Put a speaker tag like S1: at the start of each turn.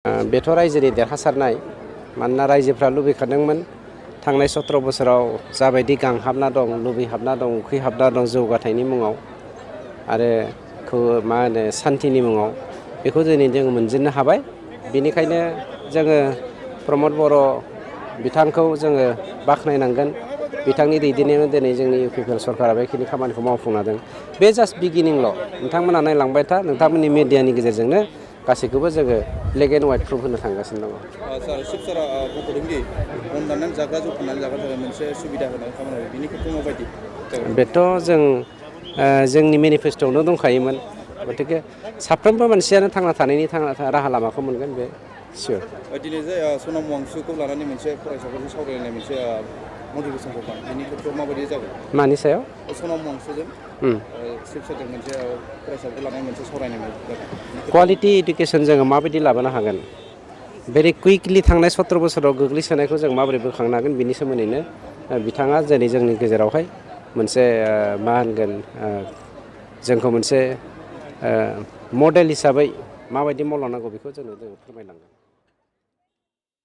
S1: बेथ' रायजोनि देरहासारनाय मानोना रायजोफ्रा लुबैखादोंमोन थांनाय 17 बोसोराव जाबायदि गांहाबना दं लुबैहाबना दं उखैहाबना दं जौगाथायनि मुङाव आरो मा होनो सान्थिनि मुङाव बेखौ दिनै जों मोनजेननो हाबाय। बेनिखायनो जोङो प्रमद बर' बिथांखौ जोङो बाख्नायनांगोन। बिथांनि दैदेननायावनो दिनै जोंनि UPL सरकारा बेखिनि खामानिखौ मावफुंना दों। बे जास्ट बिगिनिंल'। नोंथांमोना नायलांबाय था नोंथांमोननि मिडियानि गेजेरजोंनो गासैखौबो जोङो ब्लेक एन्ड व्हाइट प्रुफ होनो थांगासिनो दङ।
S2: सार चिफ सारा बुंदोंदि अनलाइनानै जाग्रा जौ फाननानै जाग्रा थाखाय मोनसे सुबिदा होनाय खामानि बिनि खेथ्रआव माबायदि
S1: बेथ' जोंनि मेनिफेस्ट'आवनो दंखायोमोन। गतिके साफ्रोमबो मानसियानो थांना थानायनि राहा लामाखौ मोनगोन बे सिय'र।
S2: दिनै जे सनाम वांचुकखौ लानानै मोनसे फरायसाफोरजों सावरायलायनाय मोनसे मटिभेसन प्रग्राम बिनि खेथ्रआव माबायदि जागोन?
S1: मानि सायाव?
S2: सनाम वांचुकजों चिफ सारजों मोनसे फरायसाफोरखौ लानानै मोनसे सावरायनाय जागोन।
S1: क्वालिटि इडुकेसन जोङो माबायदि लाबोनो हागोन? भेरि कुइकलि थांनाय 17 बोसोराव गोग्लैसोनायखौ जों माबोरै बोखांनो हागोन बिनि सोमोन्दैनो बिथाङा दिनै जोंनि गेजेरावहाय मोनसे मा होनगोन जोंखौ मोनसे मडेल हिसाबै माबायदि मावलांनांगौ बेखौ जों फोरमायलांगोन।